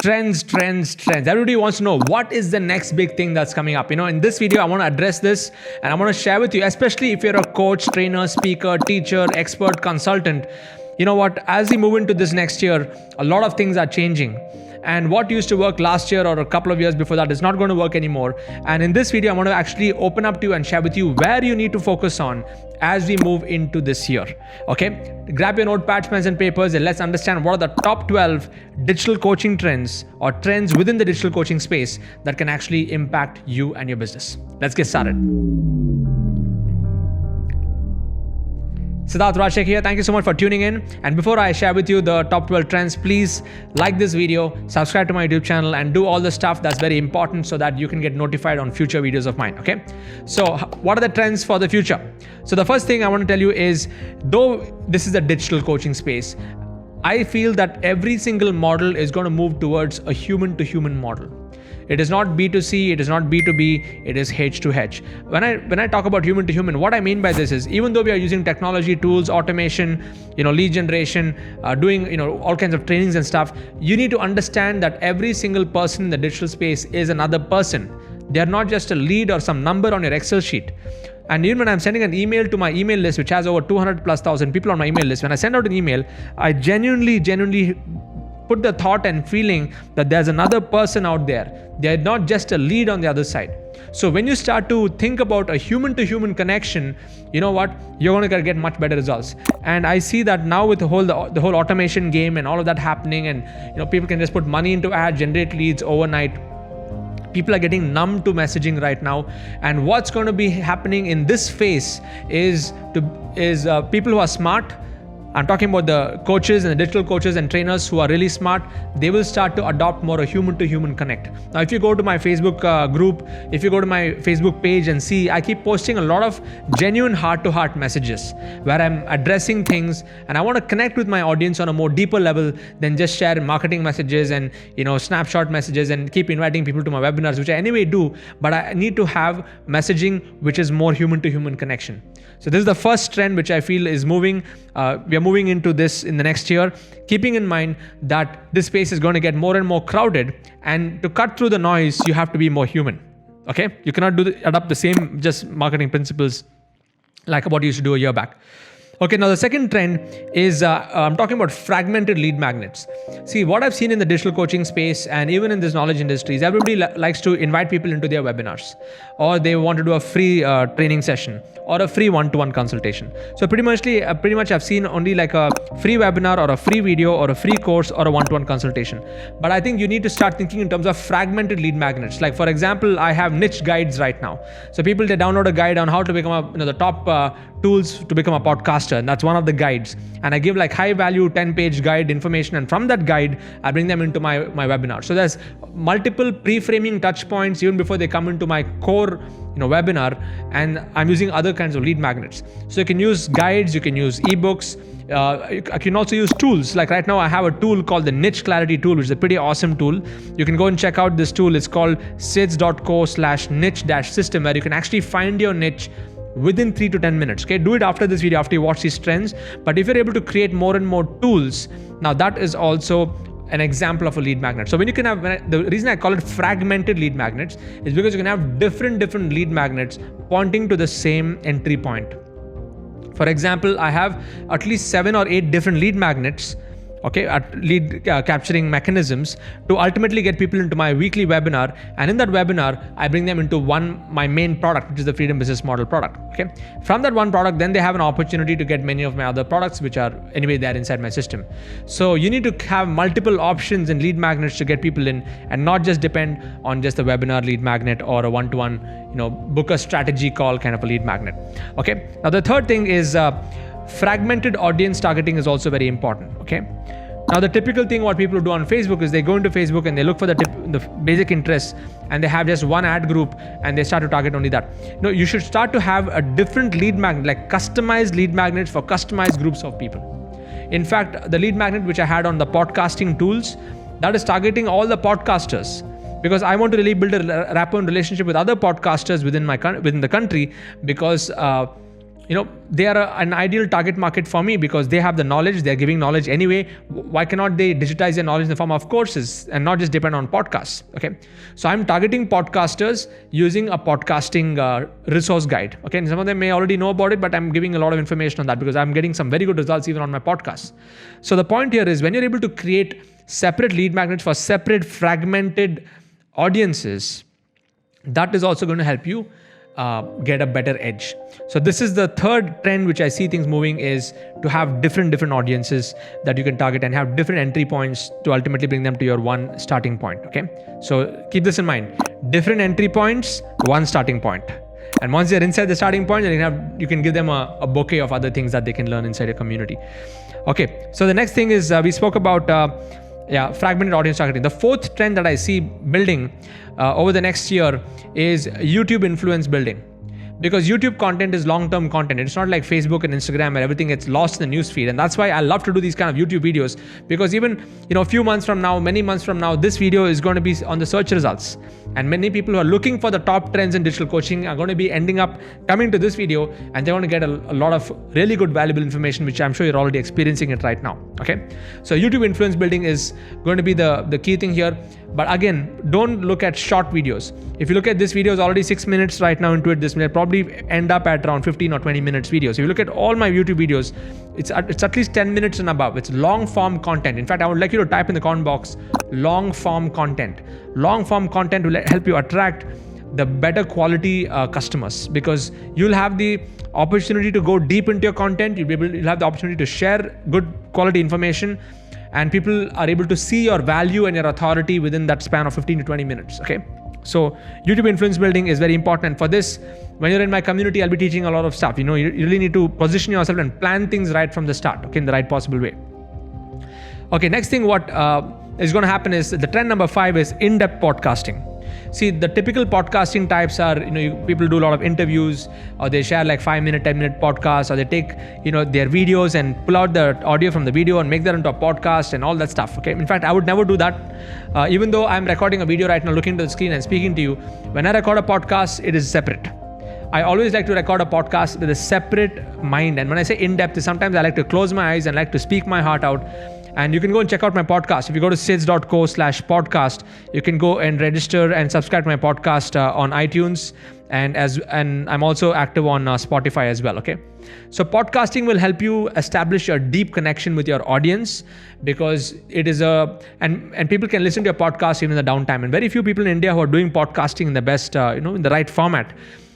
Trends. Everybody wants to know what is the next big thing that's coming up. In this video, I want to address this and I want to share with you, especially if you're a coach, trainer, speaker, teacher, expert, consultant. You know what? As we move into this next year, a lot of things are changing. And what used to work last year or a couple of years before that is not going to work anymore. And in this video, I want to actually open up to you and share with you where you need to focus on as we move into this year. Okay? Grab your notepads, pens and papers, and let's understand what are the top 12 digital coaching trends or trends within the digital coaching space that can actually impact you and your business. Let's get started. Siddharth, Rajsekar here. Thank you so much for tuning in. And before I share with you the top 12 trends, please like this video, subscribe to my YouTube channel, and do all the stuff that's very important so that you can get notified on future videos of mine. Okay. So what are the trends for the future? So the first thing I want to tell you is, though this is a digital coaching space, I feel that every single model is going to move towards a human-to-human model. It is not B2C, it is not B2B, it is H to H. When I talk about human to human, what I mean by this is, even though we are using technology, tools, automation, lead generation, doing all kinds of trainings and stuff, you need to understand that every single person in the digital space is another person. They are not just a lead or some number on your Excel sheet. And even when I'm sending an email to my email list, which has over 200,000+ people on my email list, when I send out an email, I genuinely put the thought and feeling that there's another person out there. They're not just a lead on the other side. So when you start to think about a human-to-human connection, you know what? You're going to get much better results. And I see that now with the whole automation game and all of that happening, and people can just put money into ads, generate leads overnight. People are getting numb to messaging right now. And what's going to be happening in this phase is people who are smart. I'm talking about the coaches and the digital coaches and trainers who are really smart. They will start to adopt more a human-to-human connect. Now, if you go to my Facebook group, if you go to my Facebook page and see, I keep posting a lot of genuine heart-to-heart messages where I'm addressing things, and I want to connect with my audience on a more deeper level than just share marketing messages and snapshot messages and keep inviting people to my webinars, which I anyway do. But I need to have messaging which is more human-to-human connection. So this is the first trend which I feel is moving. We are moving into this in the next year, keeping in mind that this space is going to get more and more crowded, and to cut through the noise, you have to be more human. Okay, you cannot adopt the same just marketing principles like what you used to do a year back. Okay, now the second trend is I'm talking about fragmented lead magnets. See, what I've seen in the digital coaching space and even in this knowledge industry is everybody likes to invite people into their webinars, or they want to do a free training session or a free one-to-one consultation. So pretty much I've seen only like a free webinar or a free video or a free course or a one-to-one consultation. But I think you need to start thinking in terms of fragmented lead magnets. Like for example, I have niche guides right now. So people, they download a guide on how to become the top tools to become a podcaster. And that's one of the guides. And I give like high value 10-page guide information. And from that guide, I bring them into my webinar. So there's multiple pre-framing touch points even before they come into my core webinar. And I'm using other kinds of lead magnets. So you can use guides, you can use ebooks. I can also use tools. Like right now, I have a tool called the Niche Clarity tool, which is a pretty awesome tool. You can go and check out this tool. It's called sids.co/niche-system, where you can actually find your niche within 3 to 10 minutes. Okay, do it after this video, after you watch these trends. But if you're able to create more and more tools, now that is also an example of a lead magnet. So when you can have, the reason I call it fragmented lead magnets is because you can have different lead magnets pointing to the same entry point. For example, I have at least 7 or 8 different lead magnets, at lead capturing mechanisms to ultimately get people into my weekly webinar. And in that webinar, I bring them into my main product, which is the Freedom Business Model product. Okay. From that one product, then they have an opportunity to get many of my other products, which are anyway there inside my system. So you need to have multiple options in lead magnets to get people in, and not just depend on just the webinar lead magnet or a one-to-one, book a strategy call kind of a lead magnet. Okay. Now the third thing is fragmented audience targeting is also very important. Okay. Now the typical thing what people do on Facebook is they go into Facebook and they look for the basic interests, and they have just one ad group and they start to target only that. You should start to have a different lead magnet, like customized lead magnets for customized groups of people. In fact, the lead magnet which I had on the podcasting tools, that is targeting all the podcasters, because I want to really build a rapport and relationship with other podcasters within the country, because they are an ideal target market for me because they have the knowledge, they're giving knowledge anyway. Why cannot they digitize their knowledge in the form of courses and not just depend on podcasts? Okay, so I'm targeting podcasters using a podcasting resource guide. Okay, and some of them may already know about it, but I'm giving a lot of information on that because I'm getting some very good results even on my podcast. So the point here is when you're able to create separate lead magnets for separate fragmented audiences, that is also going to help you get a better edge. So this is the third trend which I see things moving, is to have different audiences that you can target and have different entry points to ultimately bring them to your one starting point. Okay, so keep this in mind: different entry points, one starting point. And once they're inside the starting point, then you can give them a bouquet of other things that they can learn inside your community. Okay, so the next thing is we spoke about fragmented audience targeting. The fourth trend that I see building over the next year is YouTube influence building. Because YouTube content is long-term content. It's not like Facebook and Instagram where everything gets lost in the newsfeed. And that's why I love to do these kind of YouTube videos, because even a few months from now, many months from now, this video is going to be on the search results. And many people who are looking for the top trends in digital coaching are going to be ending up coming to this video, and they're going to get a lot of really good, valuable information, which I'm sure you're already experiencing it right now. Okay, so YouTube influence building is going to be the key thing here. But again, don't look at short videos. If you look at this video, is already 6 minutes right now into it. This will probably end up at around 15 or 20 minutes videos. If you look at all my YouTube videos, it's at least 10 minutes and above. It's long form content. In fact, I would like you to type in the comment box, long form content. Long form content will help you attract the better quality customers, because you'll have the opportunity to go deep into your content. You'll have the opportunity to share good quality information, and people are able to see your value and your authority within that span of 15 to 20 minutes. Okay, so YouTube influence building is very important. And for this, when you're in my community, I'll be teaching a lot of stuff. You really need to position yourself and plan things right from the start, okay, in the right possible way. Okay, next thing what is going to happen is the trend number 5 is in-depth podcasting. See, the typical podcasting types are, people do a lot of interviews, or they share like 5-minute, 10-minute podcasts, or they take, their videos and pull out the audio from the video and make that into a podcast and all that stuff. Okay. In fact, I would never do that. Even though I'm recording a video right now, looking to the screen and speaking to you, when I record a podcast, it is separate. I always like to record a podcast with a separate mind. And when I say in-depth, sometimes I like to close my eyes and like to speak my heart out. And you can go and check out my podcast. If you go to sids.co/podcast, you can go and register and subscribe to my podcast on iTunes. And I'm also active on Spotify as well. Okay. So podcasting will help you establish a deep connection with your audience, because it is and people can listen to your podcast even in the downtime. And very few people in India who are doing podcasting in the best, in the right format.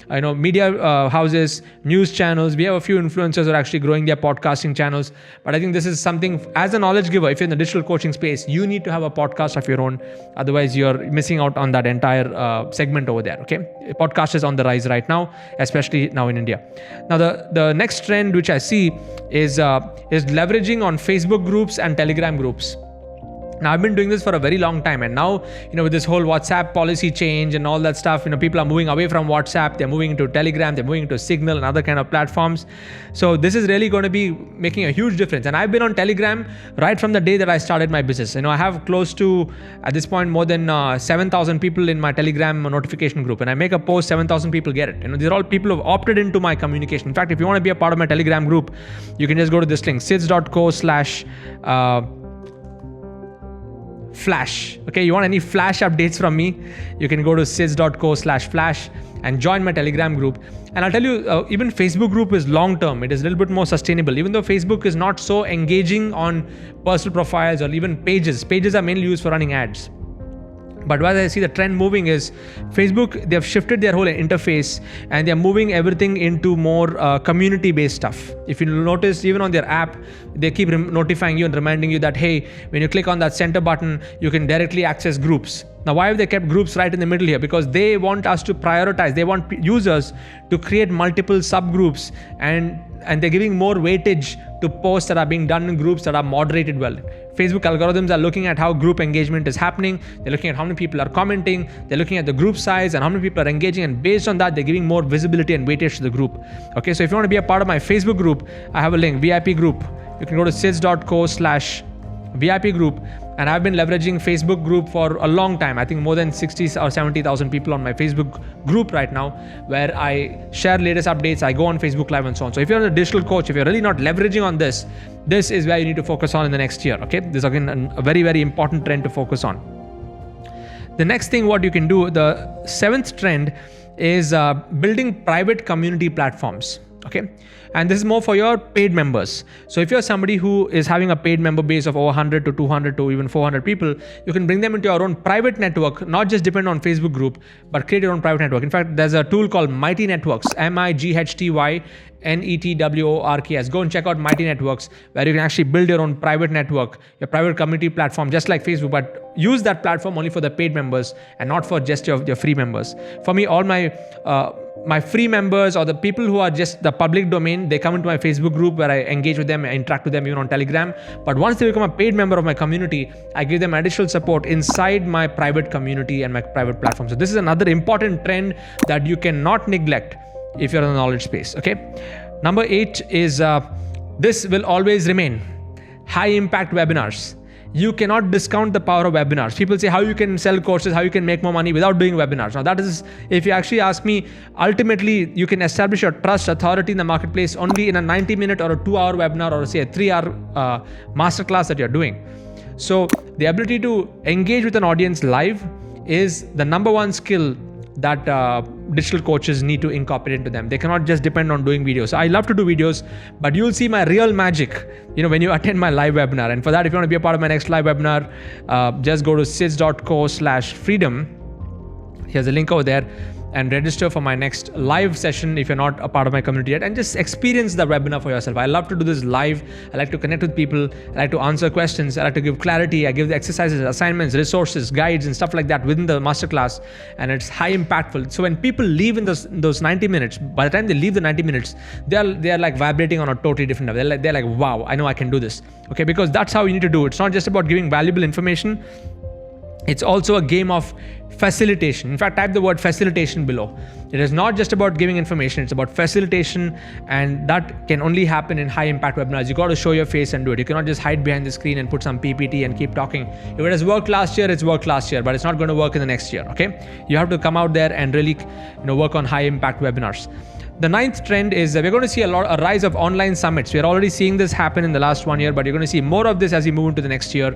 Media houses, news channels. We have a few influencers who are actually growing their podcasting channels. But I think this is something, as a knowledge giver, if you're in the digital coaching space, you need to have a podcast of your own. Otherwise, you're missing out on that entire segment over there. Okay, podcast is on the rise right now, especially now in India. Now, the next trend which I see is leveraging on Facebook groups and Telegram groups. Now, I've been doing this for a very long time, and now, with this whole WhatsApp policy change and all that stuff, people are moving away from WhatsApp, they're moving into Telegram, they're moving into Signal and other kind of platforms. So this is really going to be making a huge difference. And I've been on Telegram right from the day that I started my business. I have close to, at this point, more than 7,000 people in my Telegram notification group. And I make a post, 7,000 people get it. These are all people who have opted into my communication. In fact, if you want to be a part of my Telegram group, you can just go to this link, sids.co/flash. Okay, you want any flash updates from me, you can go to sids.co/flash and join my Telegram group. And I'll tell you, even Facebook group is long term. It is a little bit more sustainable. Even though Facebook is not so engaging on personal profiles or even pages. Pages are mainly used for running ads. But what I see the trend moving is Facebook, they have shifted their whole interface and they're moving everything into more community-based stuff. If you notice, even on their app, they keep notifying you and reminding you that, hey, when you click on that center button, you can directly access groups. Now, why have they kept groups right in the middle here? Because they want us to prioritize. They want users to create multiple subgroups, and they're giving more weightage to posts that are being done in groups that are moderated well. Facebook algorithms are looking at how group engagement is happening. They're looking at how many people are commenting. They're looking at the group size and how many people are engaging. And based on that, they're giving more visibility and weightage to the group. Okay, so if you want to be a part of my Facebook group, I have a link, VIP group. You can go to sids.co/ VIP group, and I've been leveraging Facebook group for a long time. I think more than 60 or 70,000 people on my Facebook group right now, where I share latest updates. I go on Facebook Live and so on. So if you're a digital coach, if you're really not leveraging on this is where you need to focus on in the next year. Okay, this is again a very, very important trend to focus on. The next thing what you can do, the 7th trend, is building private community platforms. Okay, and this is more for your paid members. So if you're somebody who is having a paid member base of over 100 to 200 to even 400 people, you can bring them into your own private network, not just depend on Facebook group, but create your own private network. In fact, there's a tool called Mighty Networks, MIGHTY-NETWORKS. Go and check out Mighty Networks, where you can actually build your own private network, your private community platform, just like Facebook, but use that platform only for the paid members and not for just your free members. For me, all my free members or the people who are just the public domain, they come into my Facebook group where I engage with them, I interact with them even on Telegram. But once they become a paid member of my community, I give them additional support inside my private community and my private platform. So this is another important trend that you cannot neglect if you're in the knowledge space. Okay. Number 8 is this will always remain: high impact webinars. You cannot discount the power of webinars. People say how you can sell courses, how you can make more money without doing webinars. Now that is, if you actually ask me, ultimately you can establish your trust, authority in the marketplace only in a 90-minute or a 2-hour webinar, or say a 3-hour masterclass that you're doing. So the ability to engage with an audience live is the number one skill that digital coaches need to incorporate into them. They cannot just depend on doing videos. I love to do videos, but you'll see my real magic, when you attend my live webinar. And for that, if you want to be a part of my next live webinar, just go to sids.co/freedom. Here's a link over there, and register for my next live session if you're not a part of my community yet, and just experience the webinar for yourself. I love to do this live. I like to connect with people. I like to answer questions. I like to give clarity. I give the exercises, assignments, resources, guides, and stuff like that within the masterclass, and it's high impactful. So when people leave in those 90 minutes, by the time they leave the 90 minutes, they are like vibrating on a totally different level. They're like, wow, I know I can do this. Okay, because that's how you need to do it. It's not just about giving valuable information. It's also a game of facilitation. In fact, type the word facilitation below. It is not just about giving information, it's about facilitation, and that can only happen in high impact webinars. You got to show your face and do it. You cannot just hide behind the screen and put some PPT and keep talking. If it has worked last year, it's worked last year, but it's not going to work in the next year. Okay, you have to come out there and really work on high impact webinars. The 9th trend is we're going to see a rise of online summits. We're already seeing this happen in the last 1 year, but you're going to see more of this as we move into the next year.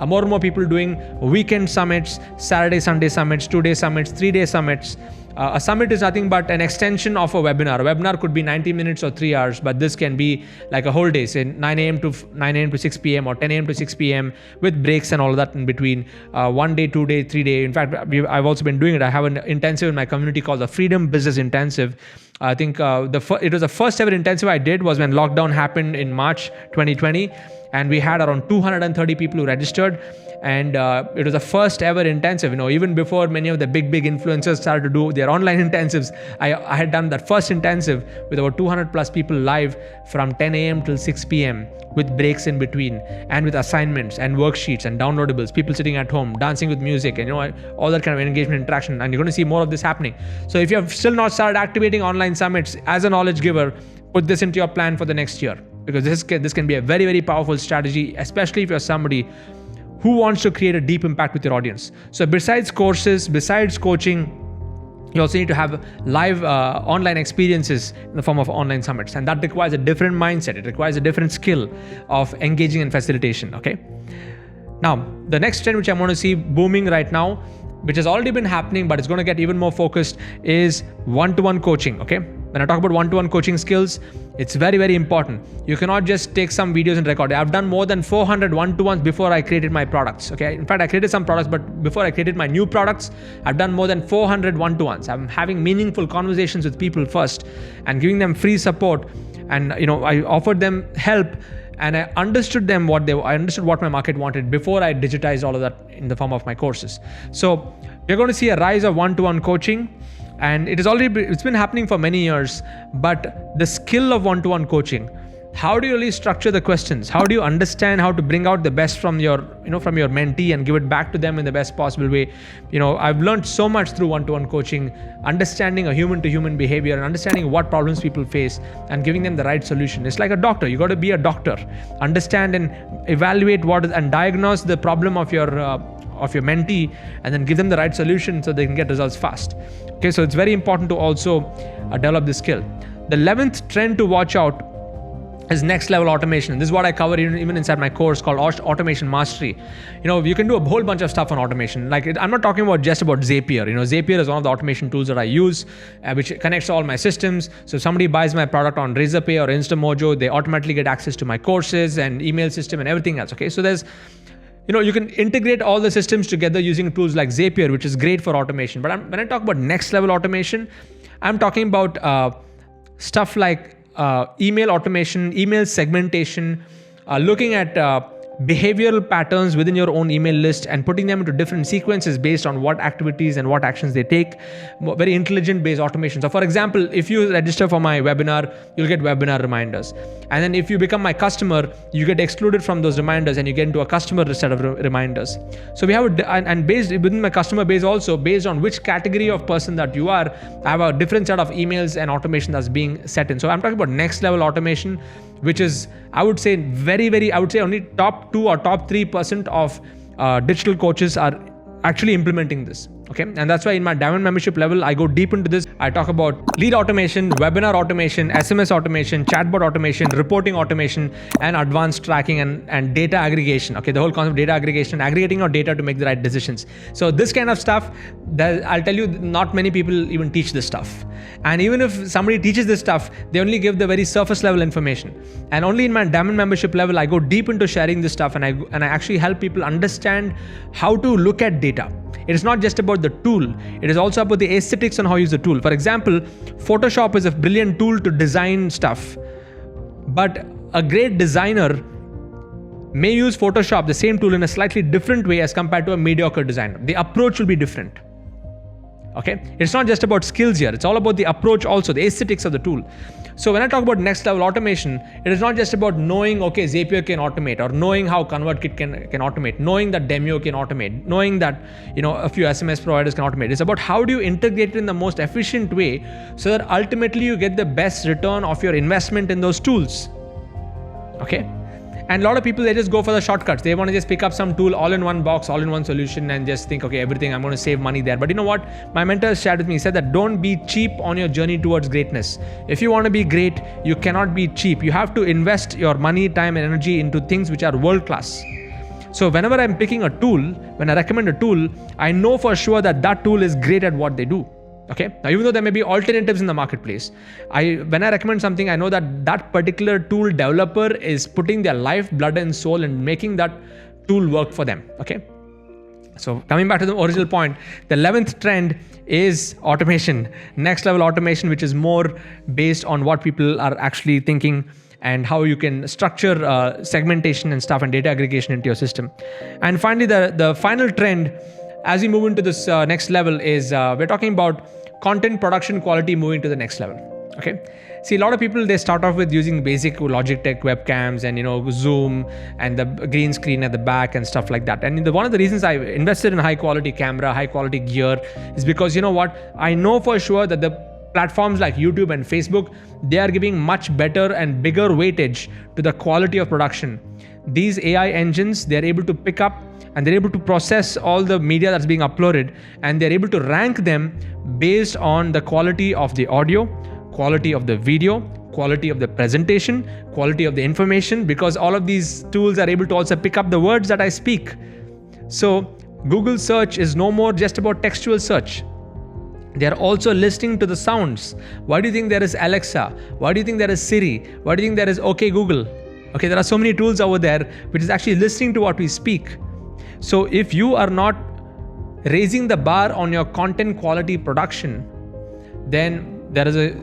More and more people doing weekend summits, Saturday, Sunday summits, 2-day summits, 3-day summits. A summit is nothing but an extension of a webinar. A webinar could be 90 minutes or 3 hours, but this can be like a whole day, say 9 a.m. to 6 p.m. or 10 a.m. to 6 p.m. with breaks and all of that in between. 1 day, 2 day, 3 day. In fact, I've also been doing it. I have an intensive in my community called the Freedom Business Intensive. I think it was the first ever intensive I did was when lockdown happened in March 2020. And we had around 230 people who registered, and it was the first ever intensive. Even before many of the big influencers started to do their online intensives, I had done that first intensive with over 200 plus people live from 10 a.m. till 6 p.m. with breaks in between, and with assignments and worksheets and downloadables, people sitting at home, dancing with music, and all that kind of engagement interaction. And you're going to see more of this happening. So if you have still not started activating online summits as a knowledge giver, put this into your plan for the next year, because this can be a very, very powerful strategy, especially if you're somebody who wants to create a deep impact with your audience. So besides courses, besides coaching, you also need to have live online experiences in the form of online summits. And that requires a different mindset. It requires a different skill of engaging in facilitation. Okay. Now, the next trend which I want to see booming right now, which has already been happening, but it's going to get even more focused, is one-to-one coaching. Okay. When I talk about one-to-one coaching skills, it's very, very important. You cannot just take some videos and record it. I've done more than 400 one-to-ones before I created my products. Okay. In fact, I created some products, but before I created my new products, I've done more than 400 one-to-ones. I'm having meaningful conversations with people first and giving them free support. And, I offered them help, and I understood what my market wanted before I digitized all of that in the form of my courses. So you're going to see a rise of one-to-one coaching. And it's been happening for many years, but the skill of one-to-one coaching, how do you really structure the questions? How do you understand how to bring out the best from your mentee and give it back to them in the best possible way? I've learned so much through one-to-one coaching, understanding a human-to-human behavior and understanding what problems people face and giving them the right solution. It's like a doctor. You got to be a doctor, understand and evaluate and diagnose the problem of your mentee, and then give them the right solution so they can get results fast. Okay, so it's very important to also develop this skill. The 11th trend to watch out is next level automation. This is what I cover even inside my course called Automation Mastery. You can do a whole bunch of stuff on automation. I'm not talking about just about Zapier. Zapier is one of the automation tools that I use, which connects to all my systems. So if somebody buys my product on Rajsekar or InstaMojo, they automatically get access to my courses and email system and everything else. Okay, so there's you can integrate all the systems together using tools like Zapier, which is great for automation. But when I talk about next level automation, I'm talking about stuff like email automation, email segmentation, looking at behavioral patterns within your own email list and putting them into different sequences based on what activities and what actions they take. Very intelligent based automation. So for example, if you register for my webinar, you'll get webinar reminders. And then if you become my customer, you get excluded from those reminders and you get into a customer set of reminders. So we have and based within my customer base also, based on which category of person that you are, I have a different set of emails and automation that's being set in. So I'm talking about next level automation, which is, I would say only top 2 or top 3% of digital coaches are actually implementing this. Okay, and that's why in my Diamond membership level, I go deep into this. I talk about lead automation, webinar automation, SMS automation, chatbot automation, reporting automation, and advanced tracking and data aggregation. Okay, the whole concept of data aggregation, aggregating your data to make the right decisions. So this kind of stuff, I'll tell you, not many people even teach this stuff. And even if somebody teaches this stuff, they only give the very surface level information. And only in my Diamond membership level, I go deep into sharing this stuff, and I actually help people understand how to look at data. It is not just about the tool. It is also about the aesthetics on how you use the tool. For example, Photoshop is a brilliant tool to design stuff, but a great designer may use Photoshop, the same tool, in a slightly different way as compared to a mediocre designer. The approach will be different. Okay, it's not just about skills here. It's all about the approach also, the aesthetics of the tool. So when I talk about next level automation, it is not just about knowing, okay, Zapier can automate, or knowing how ConvertKit can automate, knowing that Demio can automate, knowing that a few SMS providers can automate. It's about how do you integrate it in the most efficient way so that ultimately you get the best return of your investment in those tools. Okay. And a lot of people, they just go for the shortcuts. They want to just pick up some tool, all in one box, all in one solution, and just think, okay, everything, I'm going to save money there. But you know what? My mentor shared with me, he said that don't be cheap on your journey towards greatness. If you want to be great, you cannot be cheap. You have to invest your money, time, and energy into things which are world class. So whenever I'm picking a tool, when I recommend a tool, I know for sure that that tool is great at what they do. Okay. Now, even though there may be alternatives in the marketplace, when I recommend something, I know that that particular tool developer is putting their life, blood, and soul in making that tool work for them. Okay. So coming back to the original point, the 11th trend is automation, next level automation, which is more based on what people are actually thinking and how you can structure segmentation and stuff and data aggregation into your system. And finally, the final trend as we move into this next level is we're talking about content production quality moving to the next level. Okay. See, a lot of people, they start off with using basic Logitech webcams and Zoom and the green screen at the back and stuff like that. And one of the reasons I invested in high quality camera, high quality gear is because I know for sure that the platforms like YouTube and Facebook, they are giving much better and bigger weightage to the quality of production. These AI engines, they're able to pick up and they're able to process all the media that's being uploaded, and they're able to rank them based on the quality of the audio, quality of the video, quality of the presentation, quality of the information, because all of these tools are able to also pick up the words that I speak. So Google search is no more just about textual search. They are also listening to the sounds. Why do you think there is Alexa? Why do you think there is Siri? Why do you think there is OK Google? Okay, there are so many tools over there which is actually listening to what we speak. So if you are not raising the bar on your content quality production, then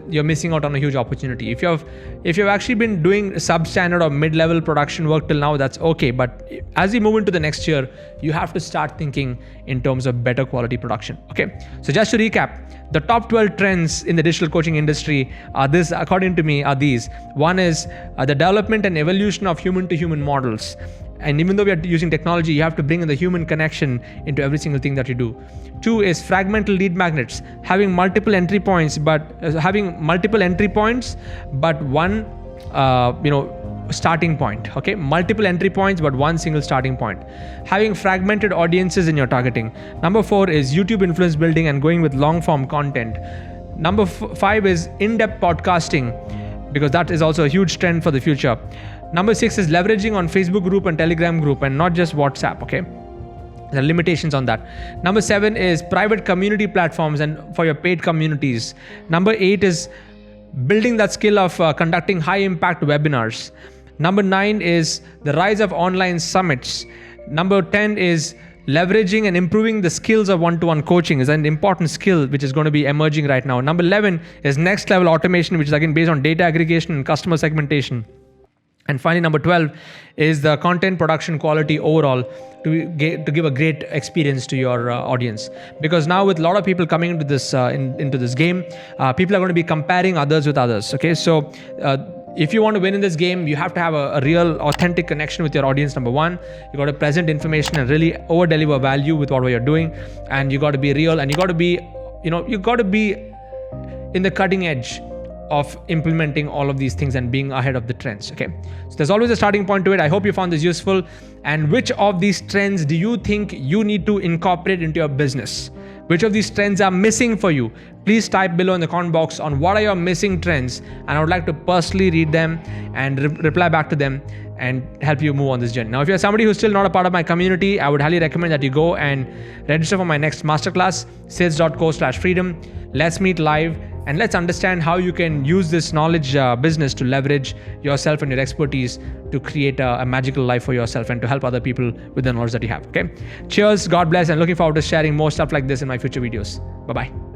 you're missing out on a huge opportunity. If you've actually been doing substandard or mid-level production work till now, that's okay. But as we move into the next year, you have to start thinking in terms of better quality production. Okay. So just to recap, the top 12 trends in the digital coaching industry according to me, are these. One is the development and evolution of human-to-human models. And even though we are using technology, you have to bring in the human connection into every single thing that you do. 2 is fragmental lead magnets, having multiple entry points, but one, starting point. Okay, multiple entry points, but one single starting point. Having fragmented audiences in your targeting. Number 4 is YouTube influence building and going with long form content. Number 5 is in-depth podcasting, because that is also a huge trend for the future. Number 6 is leveraging on Facebook group and Telegram group and not just WhatsApp. Okay, there are limitations on that. Number 7 is private community platforms and for your paid communities. Number 8 is building that skill of conducting high impact webinars. Number 9 is the rise of online summits. Number 10 is leveraging and improving the skills of one-to-one coaching is an important skill which is going to be emerging right now. Number 11 is next level automation, which is again based on data aggregation and customer segmentation. And finally, number 12 is the content production quality overall to give a great experience to your audience. Because now with a lot of people coming into this game, people are going to be comparing others with others. Okay, so if you want to win in this game, you have to have a real authentic connection with your audience. Number 1, you got to present information and really over deliver value with what you're doing, and you got to be real, and you got to be in the cutting edge of implementing all of these things and being ahead of the trends. Okay, so there's always a starting point to it. I hope you found this useful. And which of these trends do you think you need to incorporate into your business? Which of these trends are missing for you? Please type below in the comment box on what are your missing trends, and I would like to personally read them and reply back to them and help you move on this journey. Now, if you're somebody who's still not a part of my community, I would highly recommend that you go and register for my next masterclass, sids.co/freedom. Let's meet live and let's understand how you can use this knowledge business to leverage yourself and your expertise to create a magical life for yourself and to help other people with the knowledge that you have. Okay. Cheers. God bless. And looking forward to sharing more stuff like this in my future videos. Bye-bye.